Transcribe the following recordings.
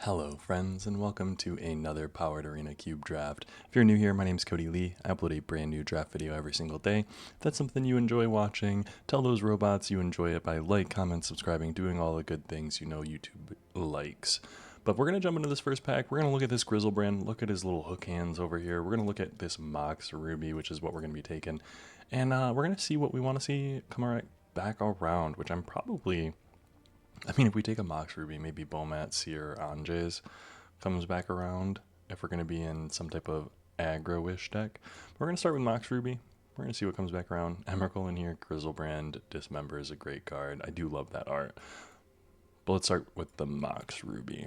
Hello friends and welcome to another Powered Arena Cube draft. If you're new here, my name is Cody Lee. I upload a brand new draft video every single day. If that's something you enjoy watching, tell those robots you enjoy it by like, comment, subscribing, doing all the good things you know YouTube likes. But we're going to jump into this first pack. We're going to look at this Grizzlebrand, look at his little hook hands over here. We're going to look at this Mox Ruby, which is what we're going to be taking. And we're going to see what we want to see come right back around, which I mean, if we take a Mox Ruby, maybe Bomat, Seer, Anjes comes back around if we're going to be in some type of aggro-ish deck. We're going to start with Mox Ruby. We're going to see what comes back around. Emrakul in here, Grizzlebrand, Dismember is a great card. I do love that art. But let's start with the Mox Ruby.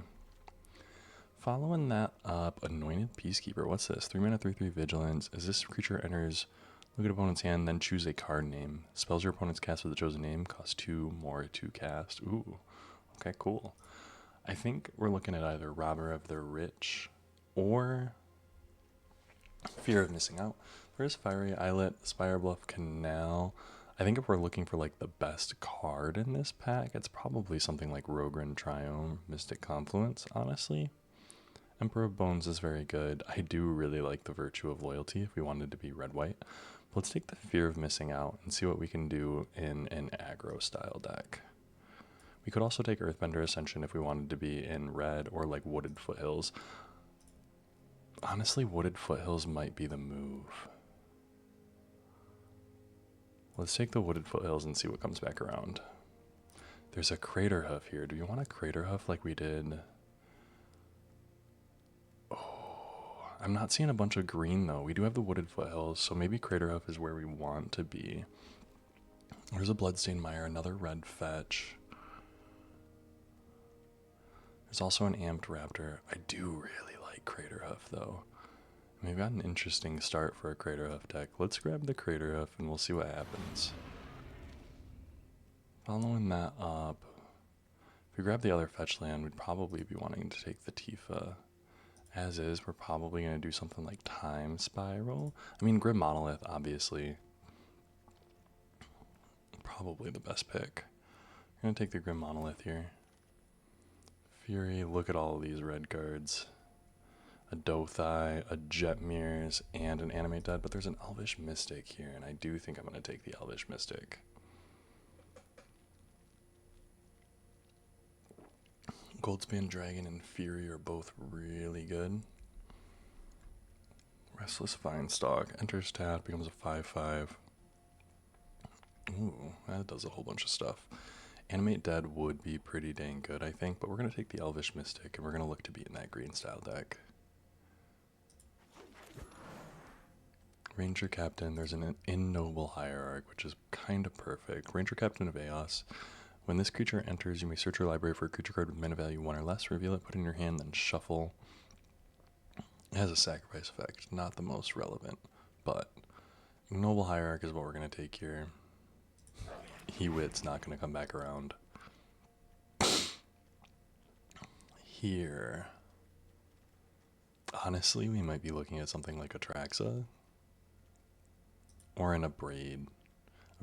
Following that up, Anointed Peacekeeper. What's this? 3 mana, 3/3 Vigilance. As this creature enters, look at opponent's hand, then choose a card name. Spells your opponent's cast with the chosen name cost 2 more to cast. Ooh, okay, cool. I think we're looking at either Robber of the Rich or Fear of Missing Out. There's Fiery Islet, Spire Bluff Canal. I think if we're looking for like the best card in this pack, it's probably something like Rogran Triome, Mystic Confluence, honestly. Emperor of Bones is very good. I do really like the Virtue of Loyalty if we wanted to be red-white. Let's take the Fear of Missing Out and see what we can do in an aggro style deck. We could also take Earthbender Ascension if we wanted to be in red or like Wooded Foothills. Honestly, Wooded Foothills might be the move. Let's take the Wooded Foothills and see what comes back around. There's a Crater Hoof here. Do you want a Crater Hoof like we did? I'm not seeing a bunch of green though. We do have the Wooded Foothills, so maybe Crater Hoof is where we want to be. There's a Bloodstained Mire, another red fetch. There's also an Amped Raptor. I do really like Crater Hoof though. And we've got an interesting start for a Crater Hoof deck. Let's grab the Crater Hoof and we'll see what happens. Following that up, if we grab the other fetch land, we'd probably be wanting to take the Tifa. As is, we're probably going to do something like Time Spiral. I mean, Grim Monolith, obviously. Probably the best pick. We're going to take the Grim Monolith here. Fury, look at all of these red cards. A Dothai, a Jetmir's, and an Animate Dead, but there's an Elvish Mystic here, and I do think I'm going to take the Elvish Mystic. Goldspan Dragon and Fury are both really good. Restless Vinestalk enters tap, becomes a 5/5. Ooh, that does a whole bunch of stuff. Animate Dead would be pretty dang good, I think, but we're going to take the Elvish Mystic, and we're going to look to be in that green style deck. Ranger Captain, there's an Ignoble Hierarch, which is kind of perfect. Ranger Captain of Eos. When this creature enters, you may search your library for a creature card with mana value 1 or less, reveal it, put it in your hand, then shuffle. It has a sacrifice effect, not the most relevant, but Ignoble Hierarch is what we're going to take here. Hewitt's not going to come back around. Here. Honestly, we might be looking at something like Atraxa. Or an Abrade.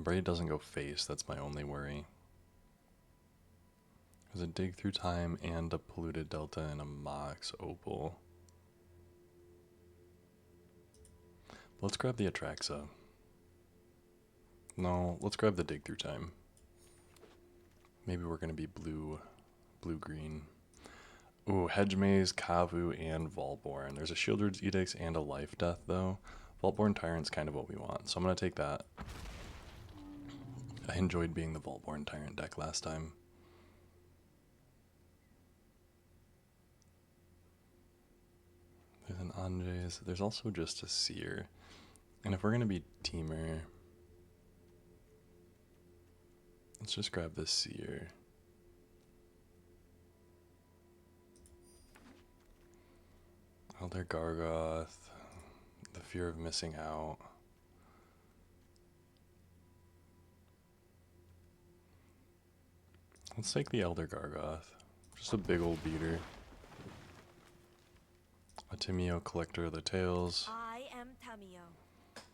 Abrade doesn't go face, that's my only worry. There's a Dig Through Time and a Polluted Delta and a Mox Opal. Let's grab the Atraxa. No, let's grab the Dig Through Time. Maybe we're going to be blue-green. Ooh, Hedge Maze, Kavu, and Volborn. There's a Shieldred's Edicts and a Life Death, though. Volborn Tyrant's kind of what we want, so I'm going to take that. I enjoyed being the Volborn Tyrant deck last time. There's an Anjes. There's also just a Seer. And if we're going to be Teamer, let's just grab this Seer. Elder Gargoth, the Fear of Missing Out. Let's take the Elder Gargoth. Just a big old beater. A Timio, Collector of the Tales. I am Tamio.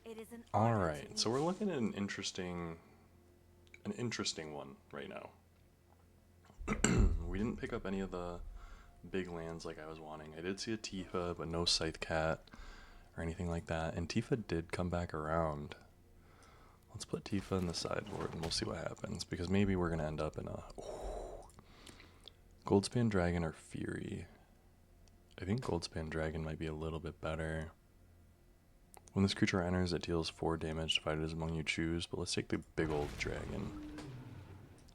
It is an Alright, so we're looking at an interesting one right now. We didn't pick up any of the big lands like I was wanting. I did see a Tifa, but no Scythe Cat or anything like that. And Tifa did come back around. Let's put Tifa in the sideboard and we'll see what happens. Because maybe we're going to end up in a... Goldspan Dragon or Fury. I think Goldspan Dragon might be a little bit better. When this creature enters, it deals 4 damage divided among you choose. But let's take the big old dragon.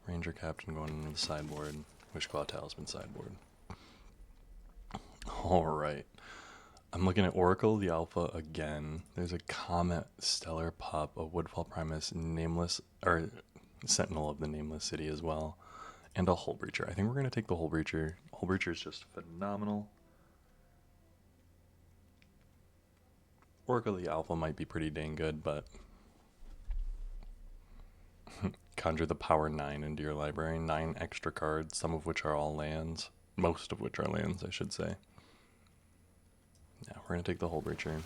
Ranger Captain going into the sideboard. Wishclaw Talisman sideboard. Alright. I'm looking at Oracle the Alpha again. There's a Comet, Stellar Pup, a Woodfall Primus, Nameless, or Sentinel of the Nameless City as well, and a Hull Breacher. I think we're going to take the Hull Breacher. Hull Breacher is just phenomenal. Oracle the Alpha might be pretty dang good, but conjure the power 9 into your library. 9 extra cards, some of which are all lands. Most of which are lands, I should say. Yeah, we're going to take the Hull Breacher.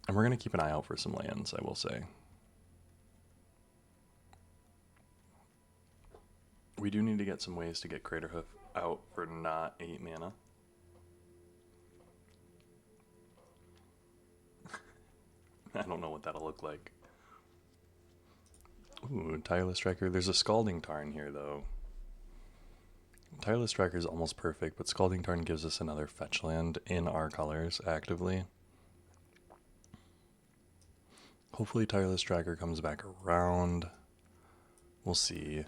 And we're going to keep an eye out for some lands, I will say. We do need to get some ways to get Craterhoof out for not 8 mana. I don't know what that'll look like. Ooh, Tireless Striker. There's a Scalding Tarn here, though. Tireless Striker is almost perfect, but Scalding Tarn gives us another fetch land in our colors actively. Hopefully Tireless Striker comes back around. We'll see.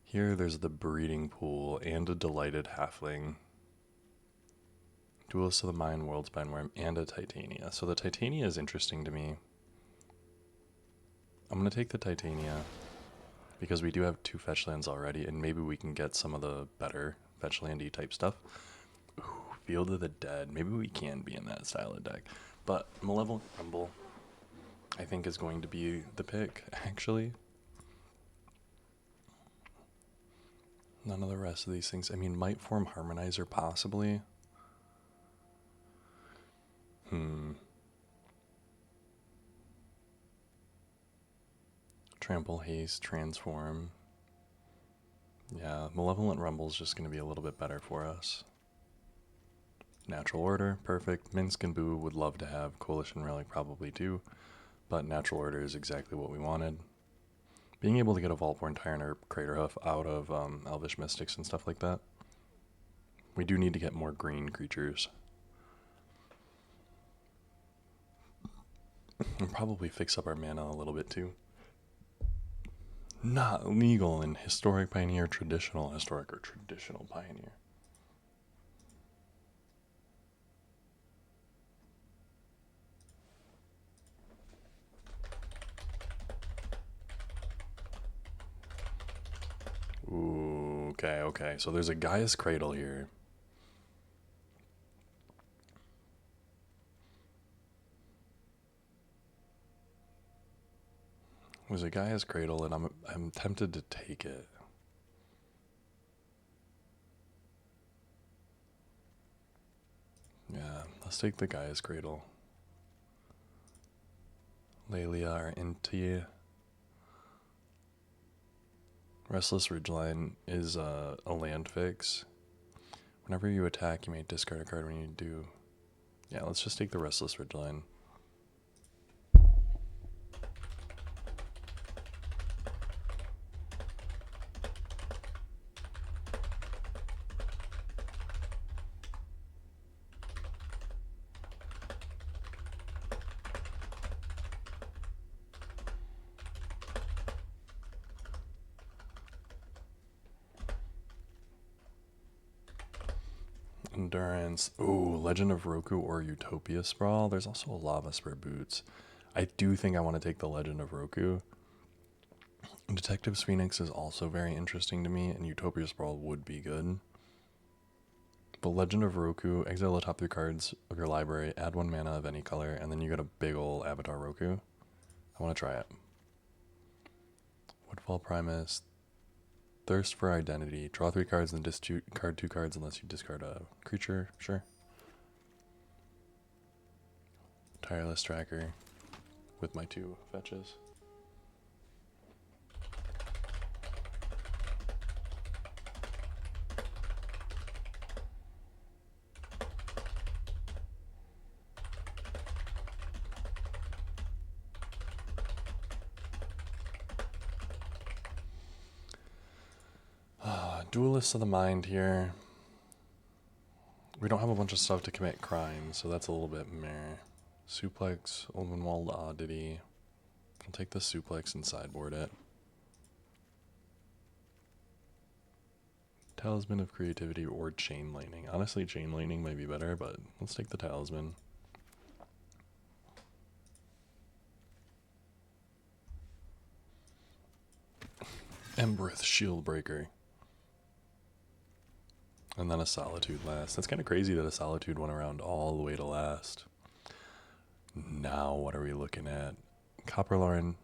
Here there's the Breeding Pool and a Delighted Halfling. Duelist of the Mind, World Spineworm, and a Titania. So the Titania is interesting to me. I'm going to take the Titania because we do have 2 fetch lands already, and maybe we can get some of the better fetch landy type stuff. Ooh, Field of the Dead. Maybe we can be in that style of deck. But Malevolent Rumble, I think, is going to be the pick, actually. None of the rest of these things. I mean, Might Form Harmonizer, possibly. Trample, Haste, Transform. Yeah, Malevolent Rumble is just going to be a little bit better for us. Natural Order, perfect. Minsk and Boo would love to have. Coalition Relic probably too. But Natural Order is exactly what we wanted. Being able to get a Vaultborn Tyrant or Craterhoof out of Elvish Mystics and stuff like that. We do need to get more green creatures. And probably fix up our mana a little bit too. Not legal in Historic Pioneer, Traditional Historic, or Traditional Pioneer. Ooh, okay. So there's a Gaia's Cradle here. There's a Gaia's Cradle, and I'm tempted to take it. Yeah, let's take the Gaia's Cradle. Lelia or Inti. Restless Ridgeline is a land fix. Whenever you attack, you may discard a card when you do. Yeah, let's just take the Restless Ridgeline. Endurance. Ooh, Legend of Roku or Utopia Sprawl. There's also a Lava Spur Boots. I do think I want to take the Legend of Roku. Detective's Phoenix is also very interesting to me, and Utopia Sprawl would be good. But Legend of Roku, exile the top 3 cards of your library, add 1 mana of any color, and then you get a big ol' Avatar Roku. I want to try it. Woodfall Primus. Thirst for Identity. Draw 3 cards and discard 2 cards unless you discard a creature. Sure. Tireless Tracker with my 2 fetches. Duelists of the Mind here. We don't have a bunch of stuff to commit crime, so that's a little bit meh. Suplex, Omenwald Oddity. I'll take the suplex and sideboard it. Talisman of Creativity or Chain Lightning. Honestly, Chain Lightning might be better, but let's take the Talisman. Embereth Shieldbreaker. And then a Solitude last. That's kind of crazy that a Solitude went around all the way to last. Now what are we looking at? Copperline,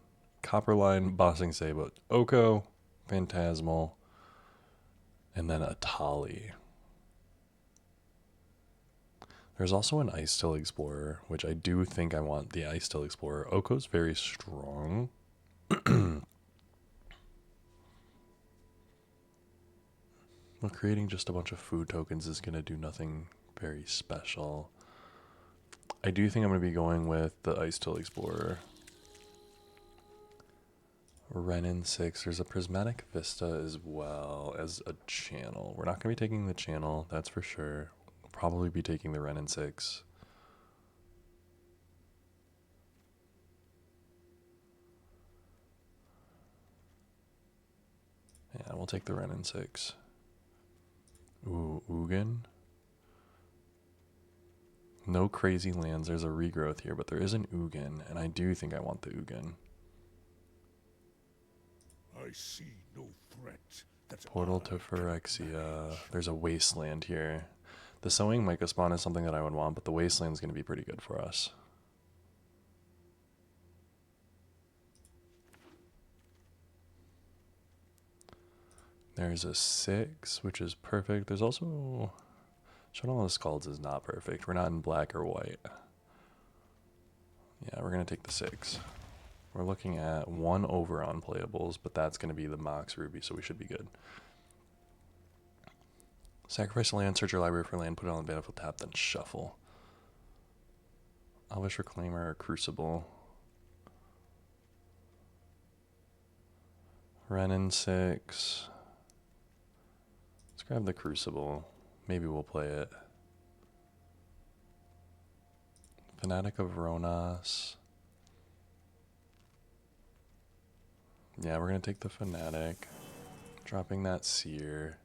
Bossing Sabot, Oko, Phantasmal, and then a Tali. There's also an Ice Still Explorer, which I do think I want the Ice Still Explorer. Oko's very strong. Well, creating just a bunch of food tokens is going to do nothing very special. I do think I'm going to be going with the Ice Still Explorer. Renin 6. There's a Prismatic Vista as well as a channel. We're not going to be taking the channel, that's for sure. We'll probably be taking the Renin 6. Yeah, we'll take the Renin 6. Ooh, Ugin. No crazy lands. There's a regrowth here, but there is an Ugin, and I do think I want the Ugin. I see no threat. That's Portal to Phyrexia. There's a Wasteland here. The Sowing Mica Spawn is something that I would want, but the Wasteland's going to be pretty good for us. There's a 6, which is perfect. There's also... Showdown of the Skalds is not perfect. We're not in black or white. Yeah, we're going to take the 6. We're looking at 1 over on playables, but that's going to be the Mox Ruby, so we should be good. Sacrifice a land, search your library for land, put it on the battlefield tap, then shuffle. Elvish Reclaimer or Crucible. Renin 6. Let's grab the Crucible. Maybe we'll play it. Fanatic of Ronas. Yeah, we're going to take the Fanatic. Dropping that Seer.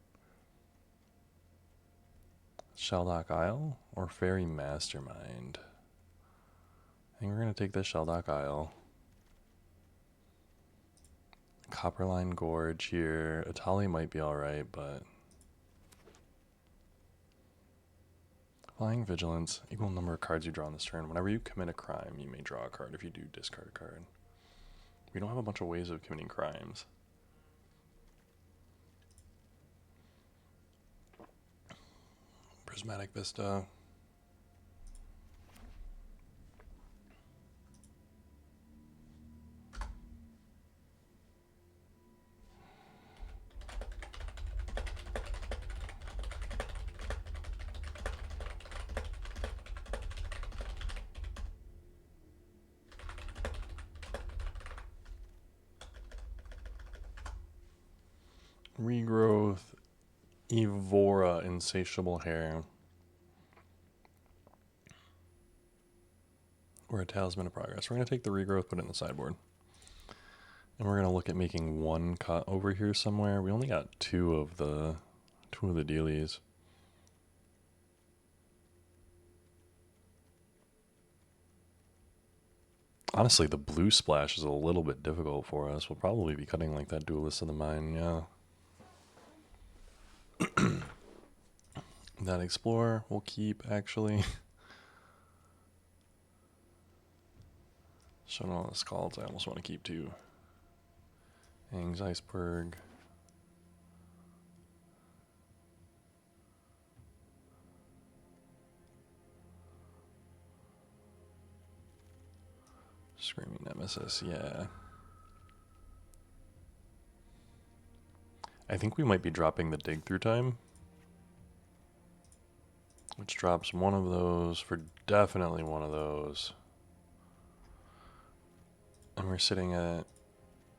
Sheldock Isle or Fairy Mastermind? I think we're going to take the Sheldock Isle. Copperline Gorge here. Atali might be alright, but... Flying Vigilance. Equal number of cards you draw on this turn. Whenever you commit a crime, you may draw a card. If you do, discard a card. We don't have a bunch of ways of committing crimes. Prismatic Vista. Regrowth, Evora, Insatiable Hair. Or a Talisman of Progress. We're going to take the regrowth, put it in the sideboard. And we're going to look at making 1 cut over here somewhere. We only got 2 of the dealies. Honestly, the blue splash is a little bit difficult for us. We'll probably be cutting like that Duelist of the Mind, yeah. That Explorer we'll keep, actually. Showing all the Scalds I almost want to keep too. Aang's Iceberg. Screaming Nemesis, yeah. I think we might be dropping the Dig Through Time, which drops one of those for definitely one of those. And we're sitting at...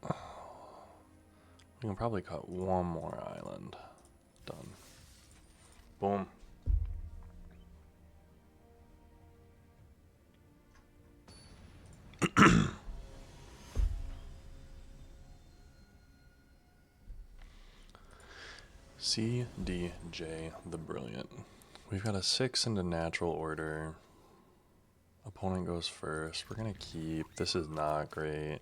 We can probably cut one more island. Done. Boom. CDJ the Brilliant. We've got a 6 into natural order. Opponent goes first. We're gonna keep. This is not great.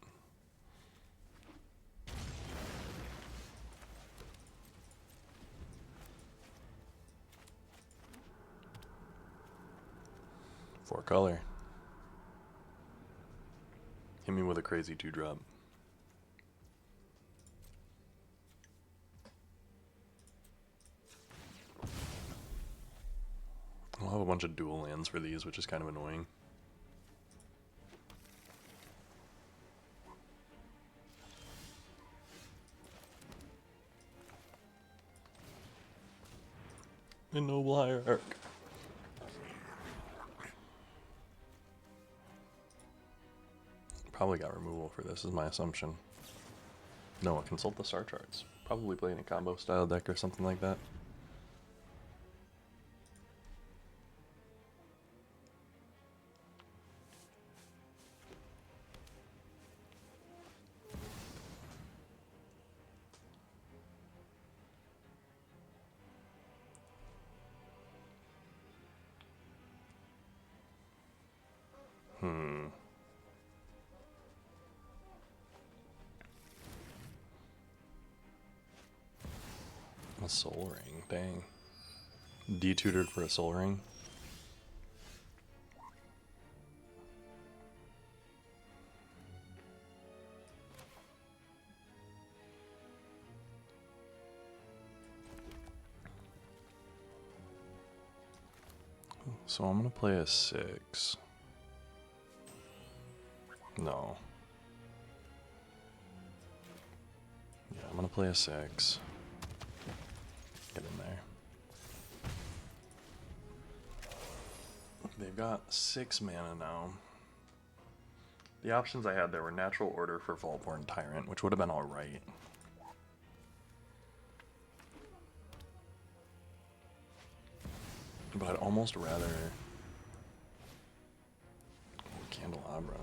Four color. Hit me with a crazy 2-drop. I'll have a bunch of dual lands for these, which is kind of annoying. Ennoble Hierarch. Probably got removal for this, is my assumption. No, consult the star charts. Probably playing a combo style deck or something like that. A soul ring, dang. Detutored for a soul ring. So I'm gonna play a 6. No. Yeah, I'm gonna play a 6. Get in there. They've got 6 mana now. The options I had there were Natural Order for Vaultborn Tyrant, which would have been alright. But I'd almost rather Candelabra.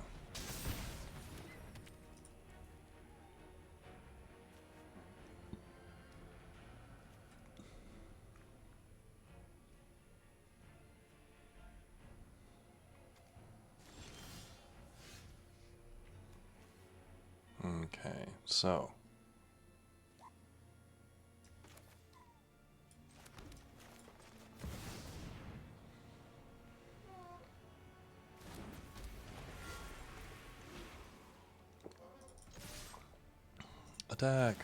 Okay, so attack.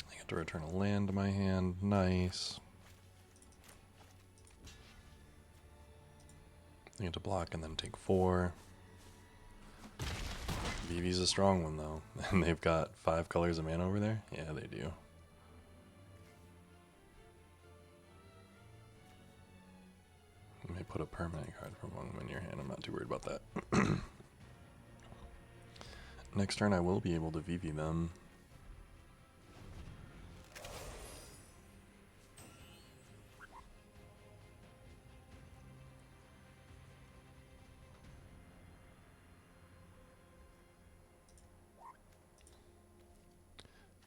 I get to return a land to my hand. Nice. I get to block and then take 4. Vivi's a strong one though. And they've got 5 colors of mana over there? Yeah, they do. You may put a permanent card from one in your hand. I'm not too worried about that. Next turn I will be able to Vivi them.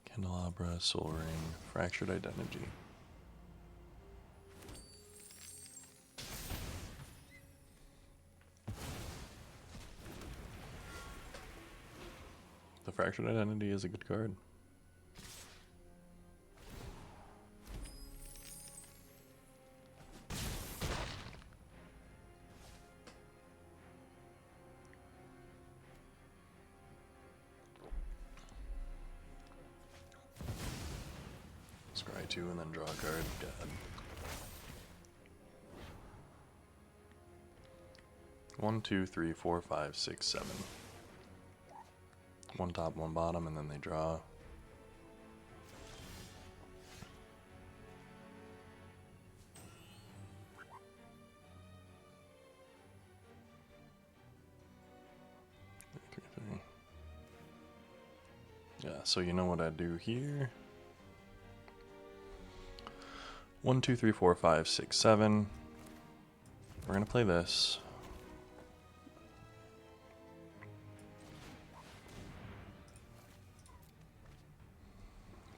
Candelabra, Soul Ring, Fractured Identity. The Fractured Identity is a good card. Scry 2 and then draw a card. God. 1, 2, 3, 4, 5, 6, 7. One top, one bottom, and then they draw. Yeah, so you know what I do here. 1, 2, 3, 4, 5, 6, 7. We're gonna play this.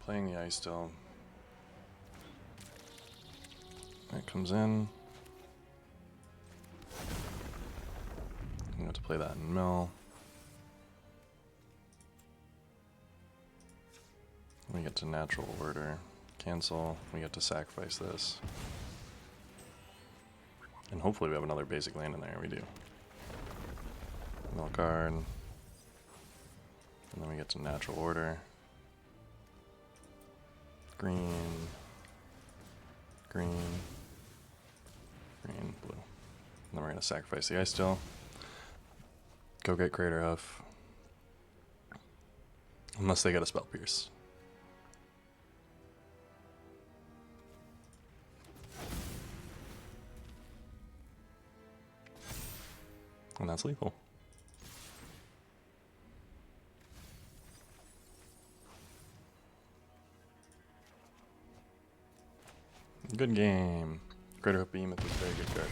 Playing the ice still. That comes in. I'm going to play that in mill. We get to natural order. Cancel. We get to sacrifice this. And hopefully we have another basic land in there. We do. Mill card. And then we get to natural order. Green. Green. Green, blue. And then we're going to sacrifice the ice still. Go get Crater Hoof. Unless they get a Spell Pierce. And that's lethal. Good game. Crater Hoof Behemoth is a very good card.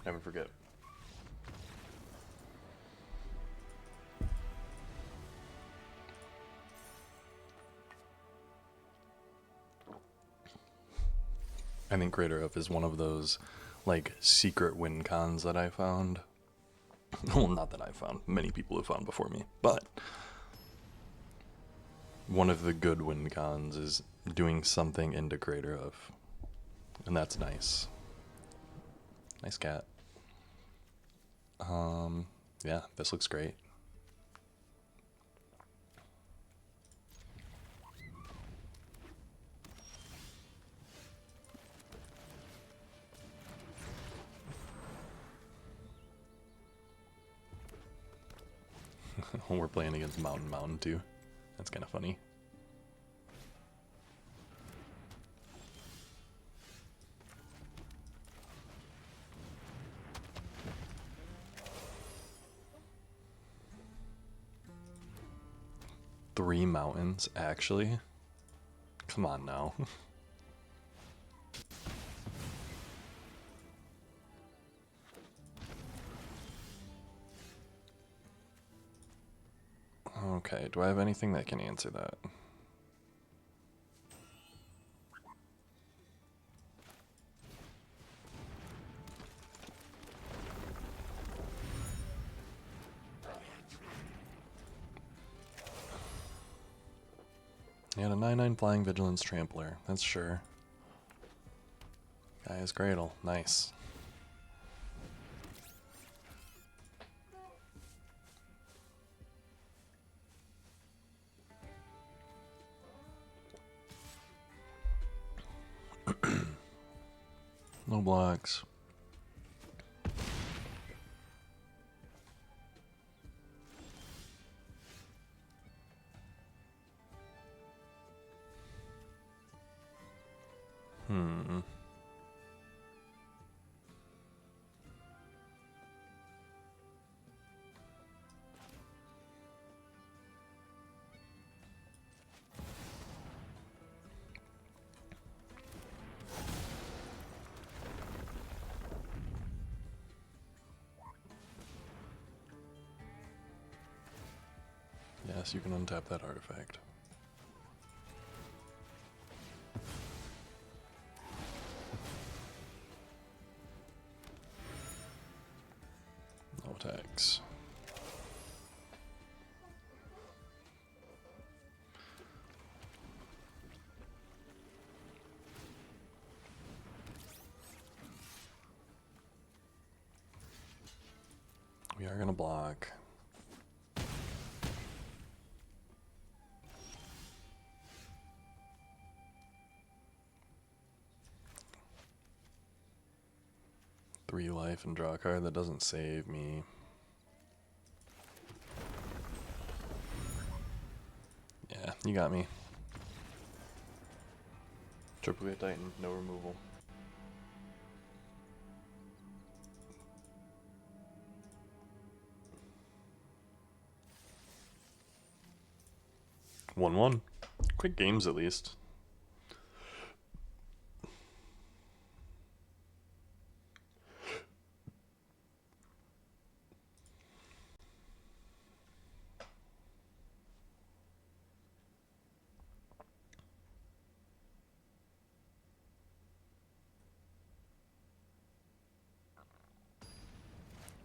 Never forget. I think Crater Hoof is one of those, like, secret win cons that I found. Well, not that I found. Many people have found before me. But one of the good win cons is doing something into Crater Hoof. And that's nice. Nice cat. Yeah, this looks great. We're playing against Mountain too. That's kind of funny. Three mountains, actually? Come on now. Okay, do I have anything that can answer that? Yeah, a 9/9 Flying Vigilance Trampler, that's sure. Gaia's Cradle, nice. No blocks. Yes, you can untap that artifact. No attacks. We are gonna block. Three life and draw a card that doesn't save me. Yeah, you got me. Triple Gate Titan, no removal. 1-1. Quick games at least.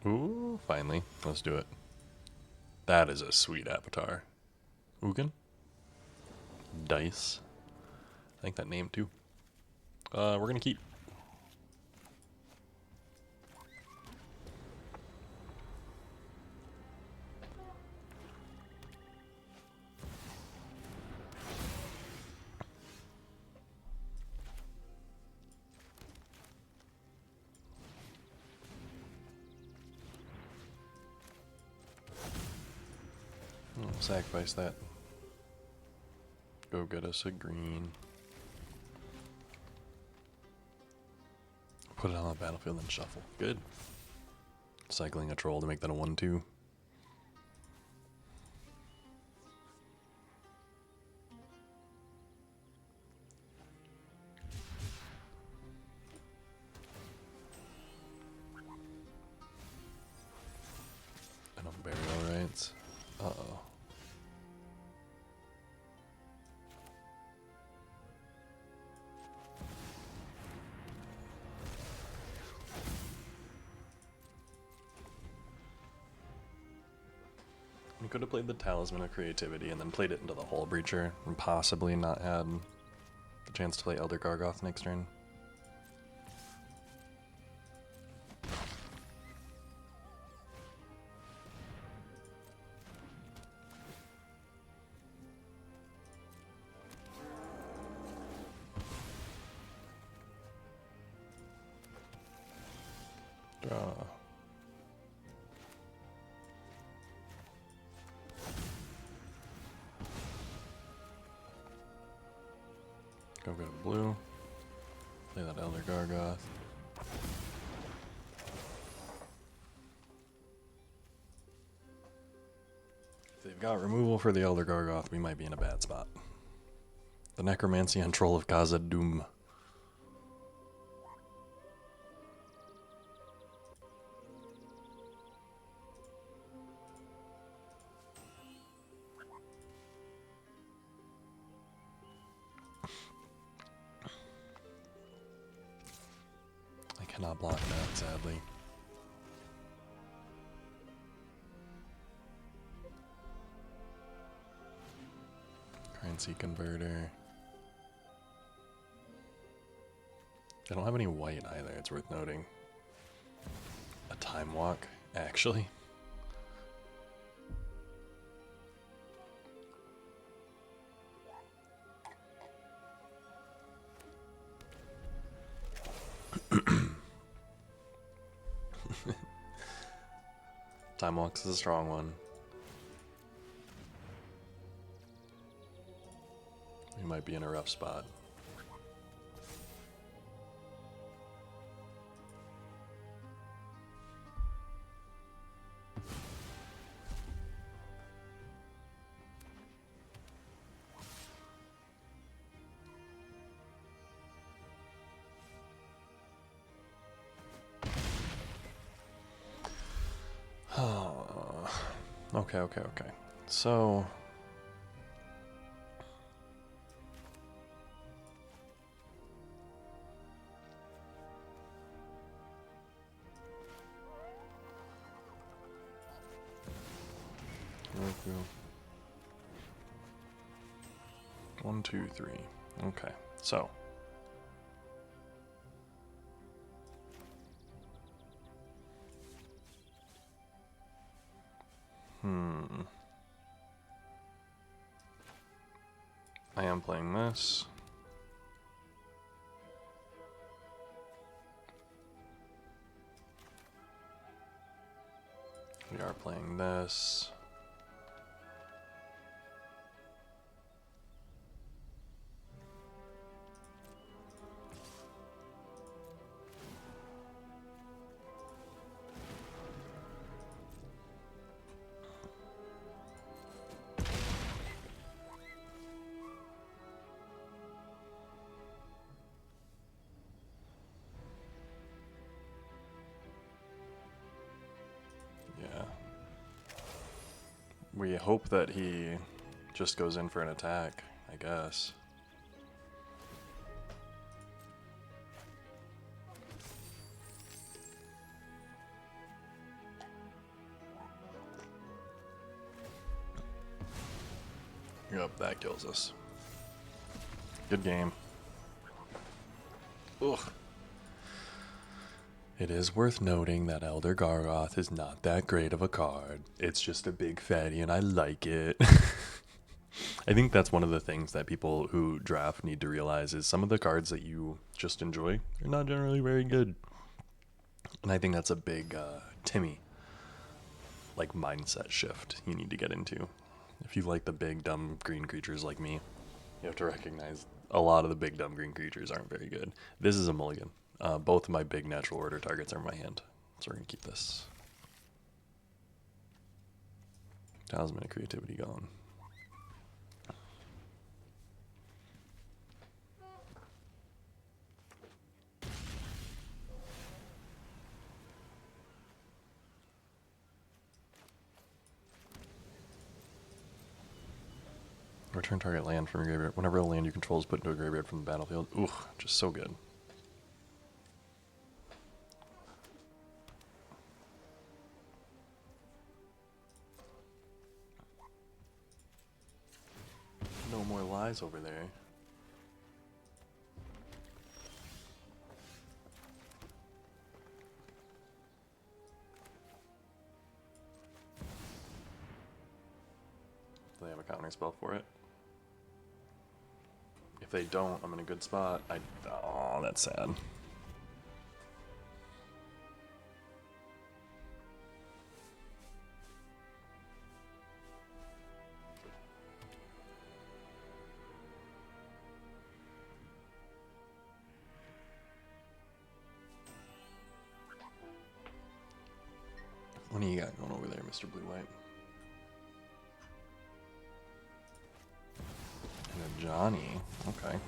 Ooh, finally. Let's do it. That is a sweet avatar. Ugin? Dice. I think that name too. We're gonna keep. Sacrifice that. Go get us a green. Put it on the battlefield and shuffle. Good. Cycling a troll to make that a 1-2. And a burial rights. Uh-oh. You could have played the Talisman of Creativity and then played it into the Hull Breacher and possibly not had the chance to play Elder Gargoth next turn. Draw. Go get a blue. Play that Elder Gargoth. If they've got removal for the Elder Gargoth, we might be in a bad spot. The Necromancy on Troll of Khazad-dûm. I cannot block that, sadly. Currency converter. They don't have any white either, it's worth noting. A time walk, actually. Time walks is a strong one. We might be in a rough spot. Okay. So one, two, three. Okay, so I am playing this. We are playing this. We hope that he just goes in for an attack, I guess. Yep, that kills us. Good game. Ugh. It is worth noting that Elder Gargoth is not that great of a card. It's just a big fatty and I like it. I think that's one of the things that people who draft need to realize is some of the cards that you just enjoy are not generally very good. And I think that's a big Timmy like mindset shift you need to get into. If you like the big dumb green creatures like me, you have to recognize a lot of the big dumb green creatures aren't very good. This is a mulligan. Both of my big natural order targets are in my hand, so we're gonna keep this. Talisman of Creativity gone. Return target land from your graveyard. Whenever a land you control is put into a graveyard from the battlefield. Ooh, just so good. No more lies over there. Do they have a counter spell for it? If they don't, I'm in a good spot. Oh, that's sad. What do you got going over there, Mr. Blue White? And a Johnny. Okay.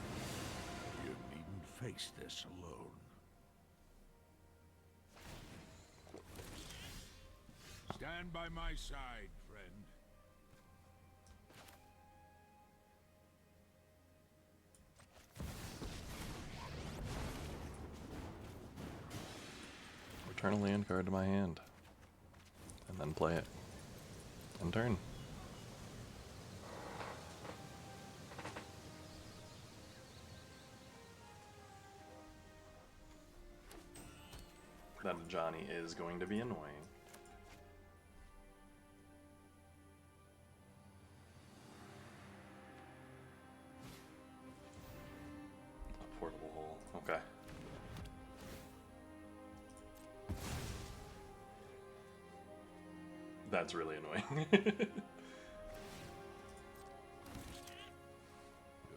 You needn't face this alone. Stand by my side, friend. Return a land card to my hand. And then play it. End turn. That Johnny is going to be annoying. A portable hole. Okay. That's really annoying. Your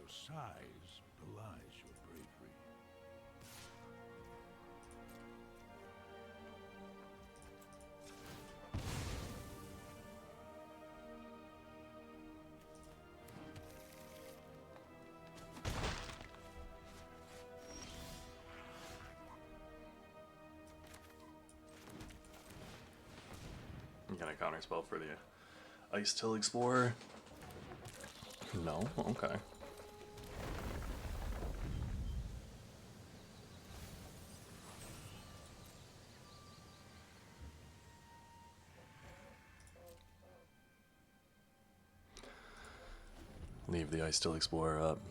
size belies your bravery. You got a counter spell for the Ice Till Explorer? No? Okay. Leave the Ice Till Explorer up.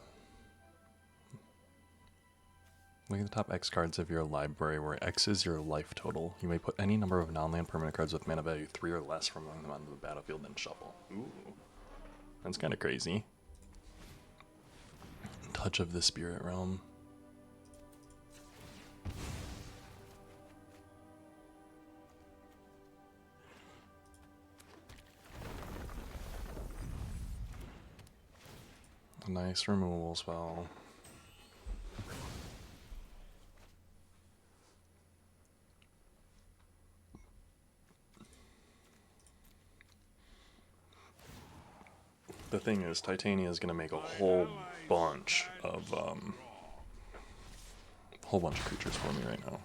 Look at the top X cards of your library, where X is your life total. You may put any number of non-land permanent cards with mana value 3 or less from among them onto the battlefield, then shuffle. Ooh. That's kind of crazy. Touch of the Spirit Realm. A nice removal spell. The thing is, Titania is going to make a whole bunch of creatures for me right now.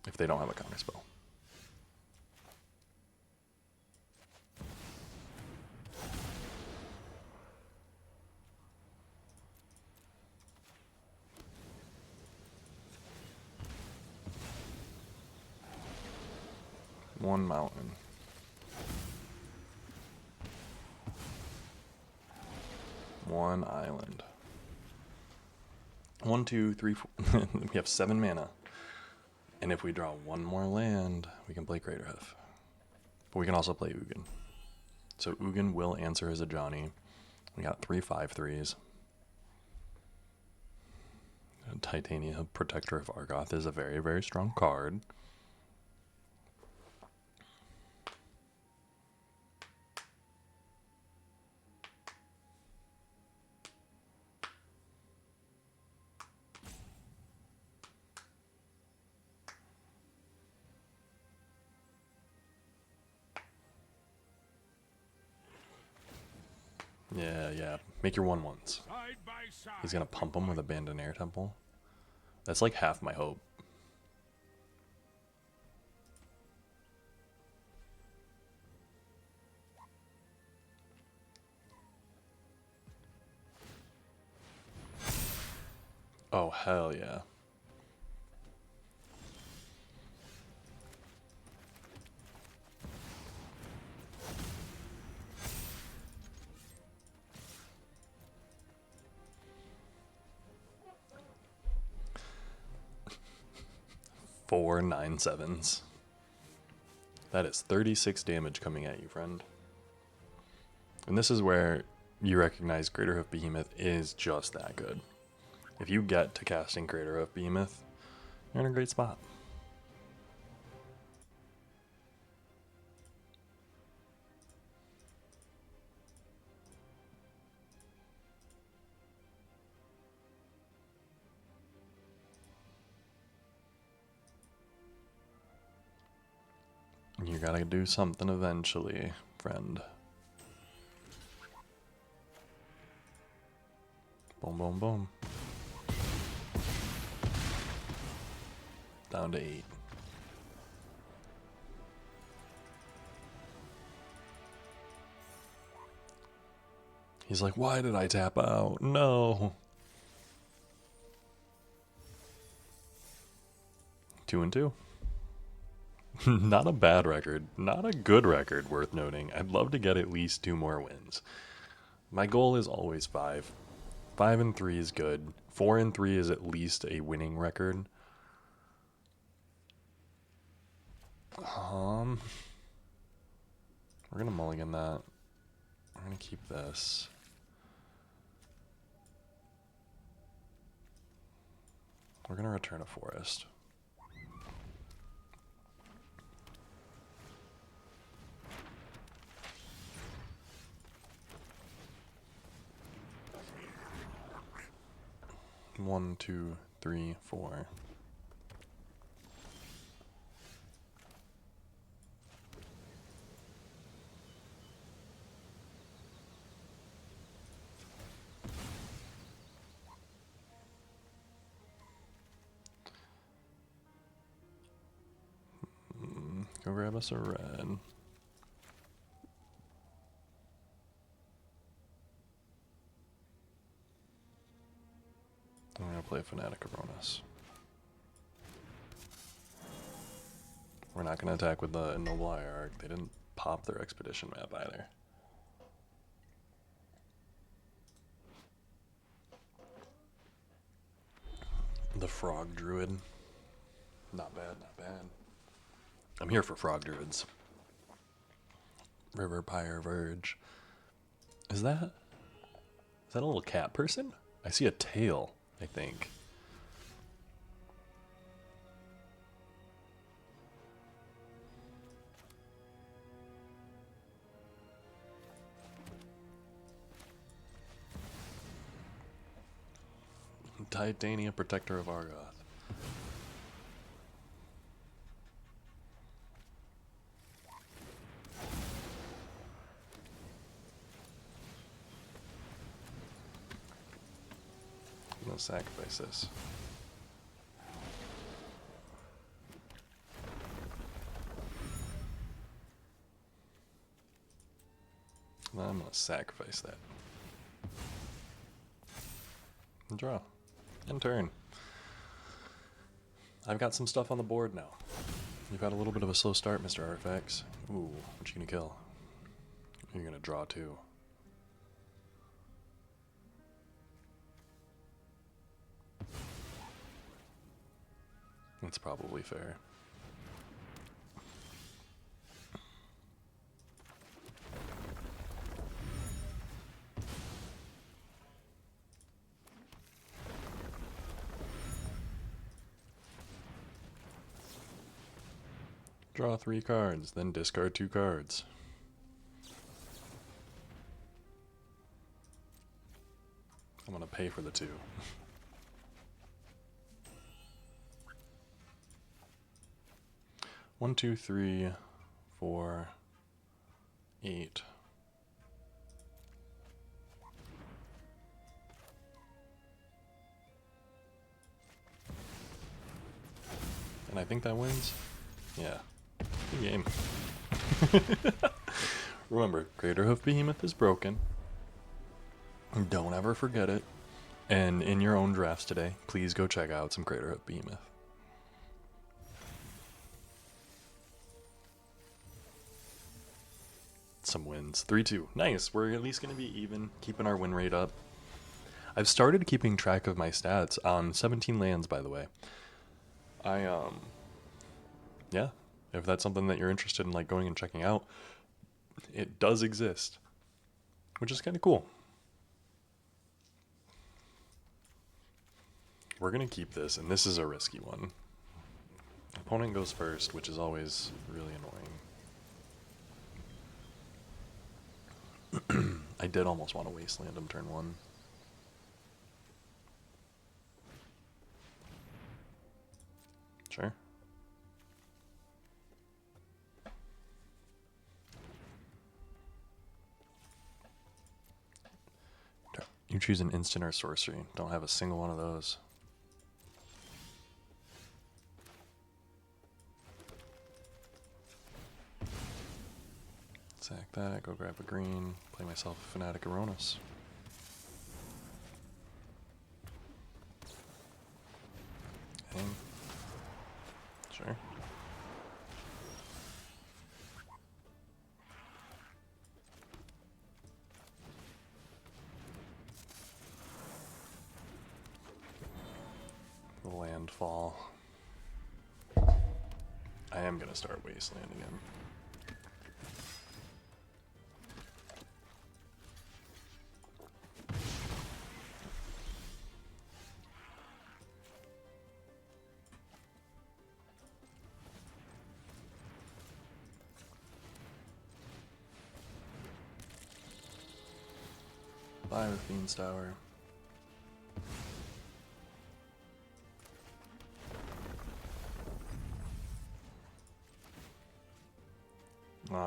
If they don't have a counter spell. One mountain. One island. 1, 2, 3, 4. We have 7 mana. And if we draw one more land, we can play Greater Hoof. But we can also play Ugin. So Ugin will answer as a Johnny. We got 3 5/3s. Titania, Protector of Argoth, is a very, very strong card. Yeah. Make your 1/1s. He's gonna pump him with Abandoned Air Temple. That's like half my hope. Oh, hell yeah. Four 9/7s. That is 36 damage coming at you, friend. And this is where you recognize Greater Hoof Behemoth is just that good. If you get to casting Greater Hoof Behemoth, you're in a great spot. You gotta do something eventually, friend. Boom, boom, boom. Down to 8. He's like, why did I tap out? No. 2 and 2. Not a bad record. Not a good record, worth noting. I'd love to get at least 2 more wins. My goal is always 5. 5 and 3 is good. 4 and 3 is at least a winning record. We're gonna mulligan that. We're gonna keep this. We're gonna return a forest. One, 2, 3, 4. Go grab us a red. I'm gonna play Fanatic Aronis. We're not gonna attack with the Noble Hierarch. They didn't pop their Expedition map either. The Frog Druid. Not bad, not bad. I'm here for Frog Druids. River Pyre Verge. Is that a little cat person? I see a tail, I think. Titania, Protector of Argoth. I'm gonna sacrifice this. I'm gonna sacrifice that. Draw. End turn. I've got some stuff on the board now. You've had a little bit of a slow start, Mr. Artifacts. Ooh, what you gonna kill? You're gonna draw too. That's probably fair. Draw 3 cards, then discard 2 cards. I'm gonna pay for the 2. 1, 2, 3, 4, 8. And I think that wins. Yeah. Good game. Remember, Craterhoof Behemoth is broken. Don't ever forget it. And in your own drafts today, please go check out some Craterhoof Behemoth. Some wins. 3-2. Nice. We're at least going to be even, keeping our win rate up. I've started keeping track of my stats on 17 lands, by the way. Yeah, if that's something that you're interested in, like, going and checking out, it does exist, which is kind of cool. We're going to keep this, and this is a risky one. Opponent goes first, which is always really annoying. I did almost want to wasteland him turn 1. Sure. You choose an instant or sorcery. Don't have a single one of those. Sack that, go grab a green, play myself a Fanatic Aronis. Hang. Sure. Landfall. I am gonna start wastelanding him. Bye with Fiend's Tower.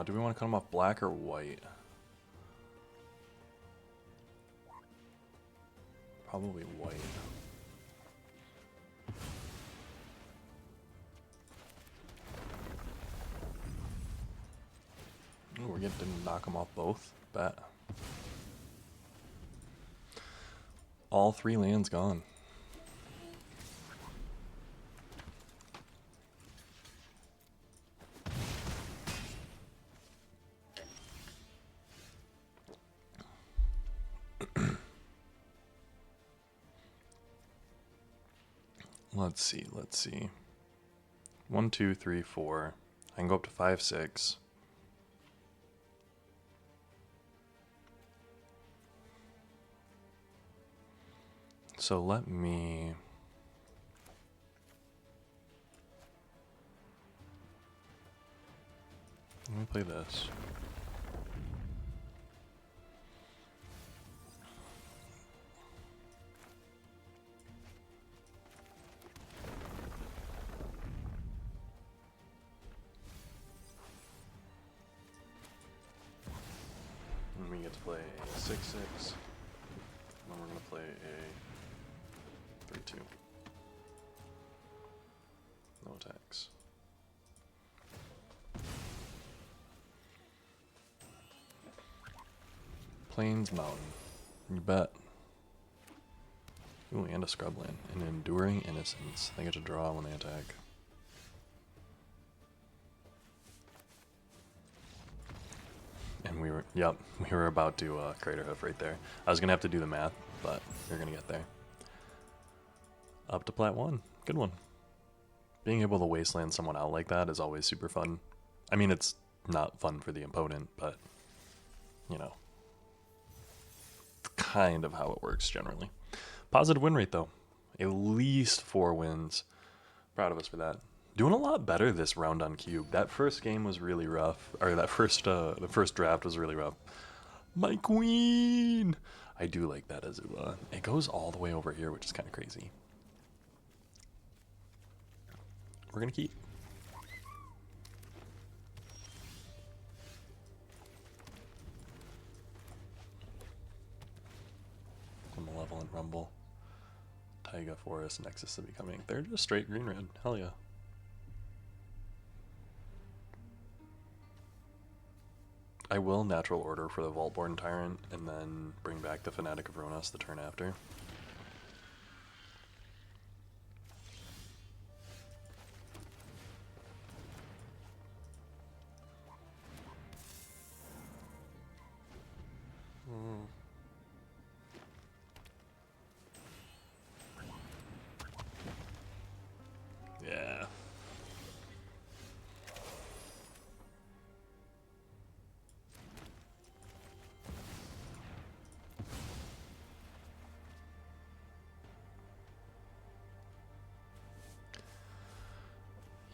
Do we want to cut him off black or white? Probably white. Ooh, we're getting to knock them off both. Bet. All 3 lands gone. Let's see. 1, 2, 3, 4. I can go up to 5, 6. So let me play this. And we get to play a 6-6. And then we're going to play a 3-2. No attacks. Plains Mountain. You bet. Ooh, and a Scrubland. An Enduring Innocence. They get to draw when they attack. Yep, we were about to Crater Hoof right there. I was going to have to do the math, but you're going to get there. Up to plat 1. Good one. Being able to wasteland someone out like that is always super fun. I mean, it's not fun for the opponent, but, you know, kind of how it works generally. Positive win rate, though. At least 4 wins. Proud of us for that. Doing a lot better this round on Cube. That first game was really rough. Or that the first draft was really rough. My queen! I do like that Azula. It goes all the way over here, which is kind of crazy. We're going to keep. The Malevolent Rumble. Taiga Forest, Nexus of Becoming. They're just straight green-red. Hell yeah. I will natural order for the Vaultborn Tyrant and then bring back the Fanatic of Ronas the turn after. Yeah.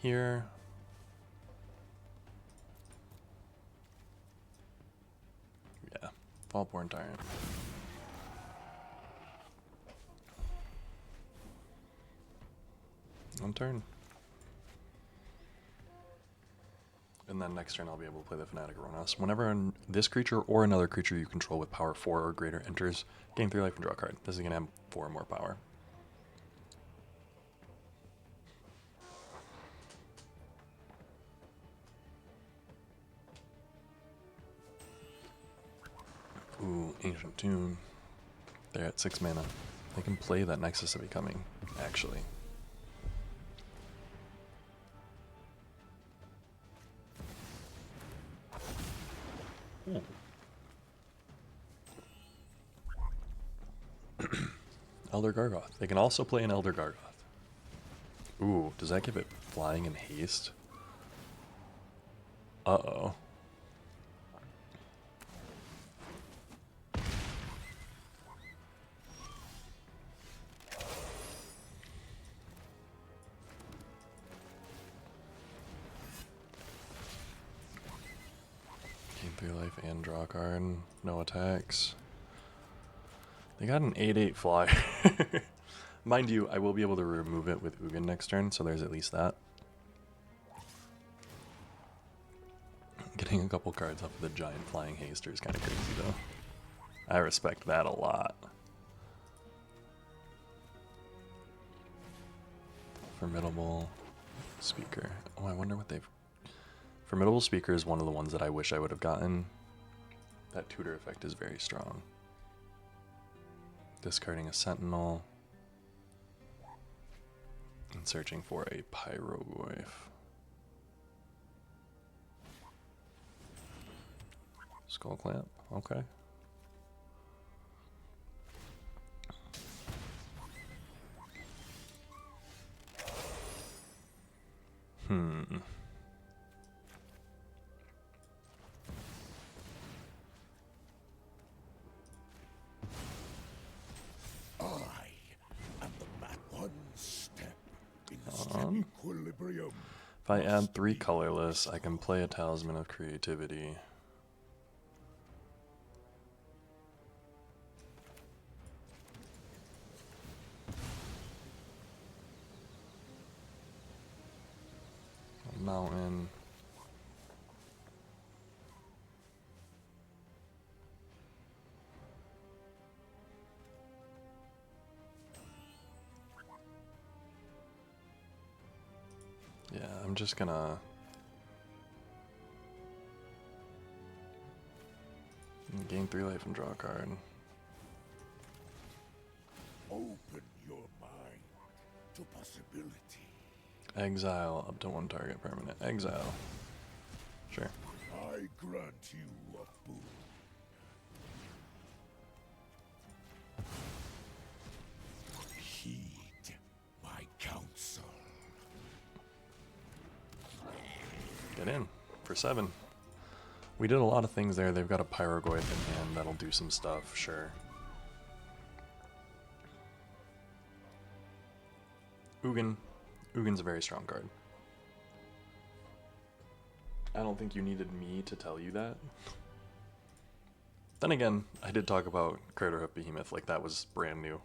Here. Yeah. Vaultborn Tyrant. One turn. And then next turn I'll be able to play the Fanatic Ronas. Whenever this creature or another creature you control with power 4 or greater enters, gain 3 life and draw a card. This is going to have 4 more power. Ooh, Ancient Tomb. They're at 6 mana. They can play that Nexus of Becoming, actually. Elder Gargoth. They can also play an Elder Gargoth. Ooh, does that give it flying and haste? Uh-oh. Gain 3 life and draw a card. No attacks. They got an 8/8 flyer. Mind you, I will be able to remove it with Ugin next turn, so there's at least that. Getting a couple cards off of the giant flying haster is kind of crazy, though. I respect that a lot. Formidable Speaker. Oh, I wonder what they've... Formidable Speaker is one of the ones that I wish I would have gotten. That tutor effect is very strong. Discarding a Sentinel. And searching for a Pyrogoyf. Skull Clamp, okay. Equilibrium. If I add 3 colorless, I can play a Talisman of Creativity. A mountain. Yeah, I'm just gonna gain 3 life and draw a card. Open your mind to possibility. Exile up to 1 target permanent. Exile. Sure. I grant you a boon. for 7. We did a lot of things there. They've got a Pyrogoyf in hand that'll do some stuff, sure. Ugin. Ugin's a very strong card. I don't think you needed me to tell you that. Then again, I did talk about Craterhoof Behemoth like that was brand new.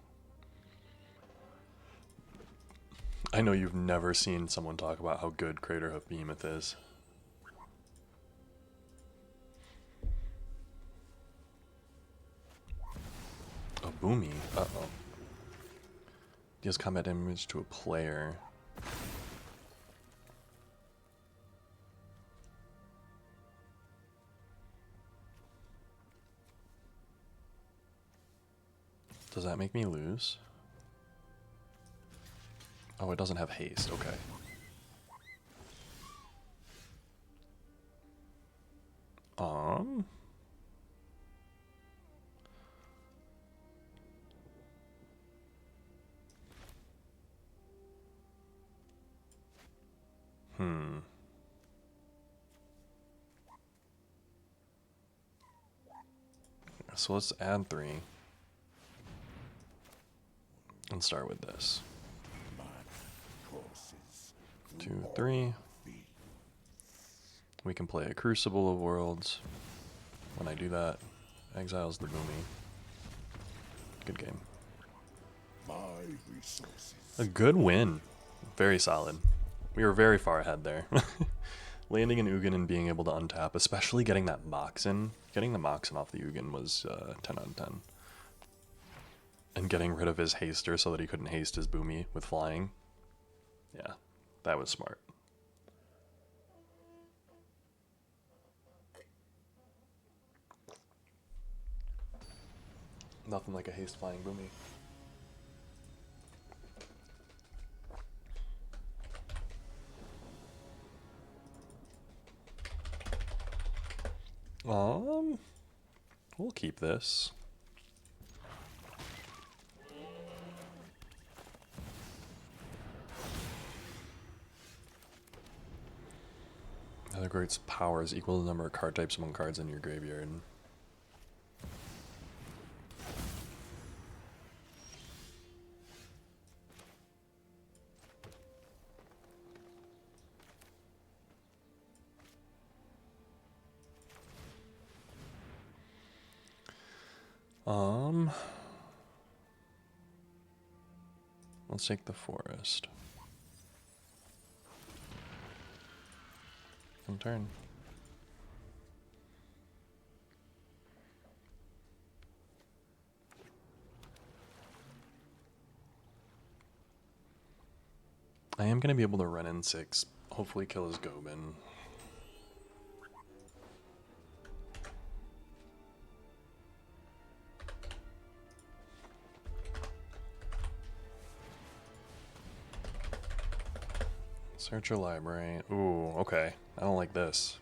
I know you've never seen someone talk about how good Craterhoof Behemoth is. Oh, Boomy. Uh-oh. Deals combat damage to a player. Does that make me lose? Oh, it doesn't have haste. Okay. Um. So let's add 3. And start with this. 2, 3. We can play a Crucible of Worlds. When I do that, exiles the Boomy. Good game. A good win. Very solid. We were very far ahead there. Landing an Ugin and being able to untap, especially getting that Moxen. Getting the Moxen off the Ugin was 10 out of 10. And getting rid of his haster so that he couldn't haste his Boomy with flying. Yeah, that was smart. Nothing like a haste flying Boomy. We'll keep this. Another great's power is equal to the number of card types among cards in your graveyard. Let's take the forest. And turn. I am going to be able to run in 6, hopefully kill his Gobin. Search your library. Ooh, okay. I don't like this.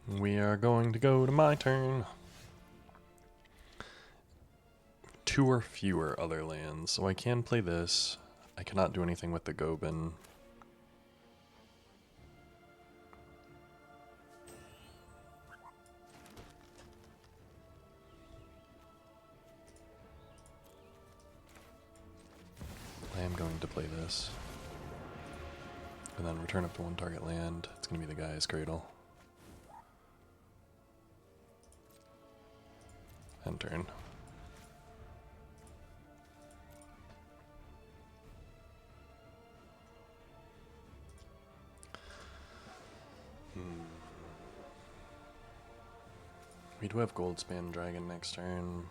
We are going to go to my turn. 2 or fewer other lands, so I can play this. I cannot do anything with the Gobin. I am going to play this. And then return up to 1 target land. It's going to be the Guy's Cradle. End turn. We do have Goldspan Dragon next turn.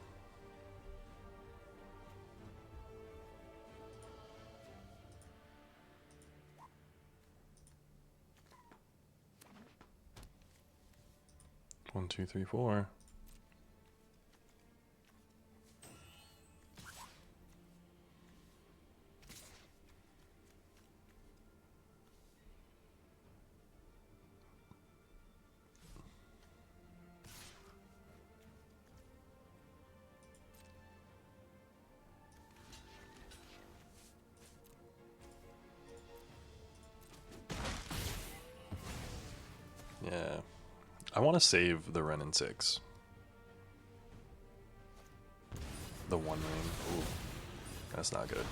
1, 2, 3, 4. Yeah. I want to save the Ren and 6. The One Ring. Ooh. That's not good.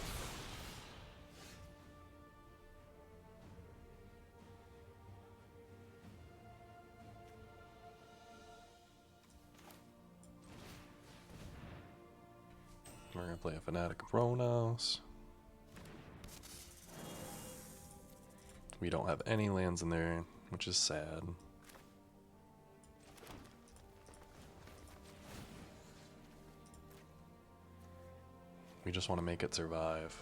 We're going to play a Fanatic of Ronos. We don't have any lands in there, which is sad. We just want to make it survive.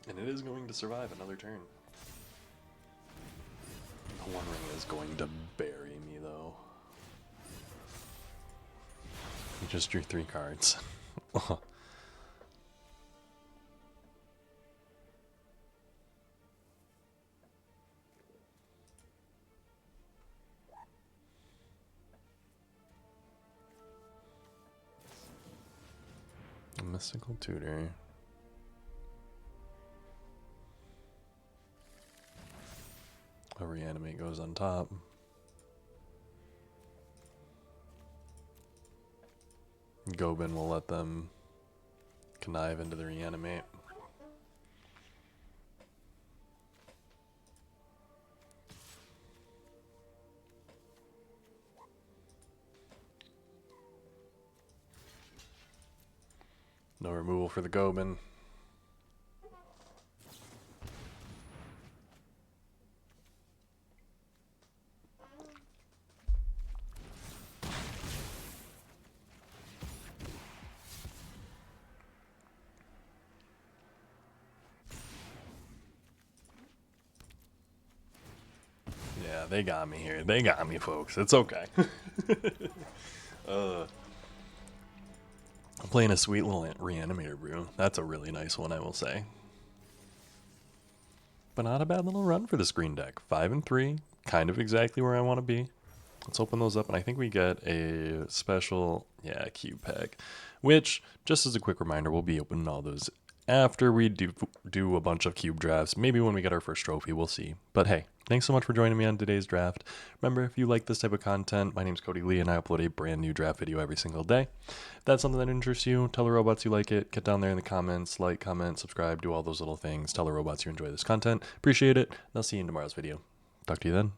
And it is going to survive another turn. The One Ring is going to bury me, though. He just drew 3 cards. A Mystical Tutor. A Reanimate goes on top. Gobin will let them connive into the Reanimate. No removal for the Gobin. Yeah, they got me here. They got me, folks. It's okay. I'm playing a sweet little Reanimator brew. That's a really nice one, I will say. But not a bad little run for this green deck. 5 and 3, kind of exactly where I want to be. Let's open those up, and I think we get a special, cube pack. Which, just as a quick reminder, we'll be opening all those after we do a bunch of cube drafts. Maybe when we get our first trophy, we'll see. But hey, thanks so much for joining me on today's draft. Remember, if you like this type of content, my name's Cody Lee, and I upload a brand new draft video every single day. If that's something that interests you, tell the robots you like it. Get down there in the comments, like, comment, subscribe, do all those little things. Tell the robots you enjoy this content. Appreciate it, and I'll see you in tomorrow's video. Talk to you then.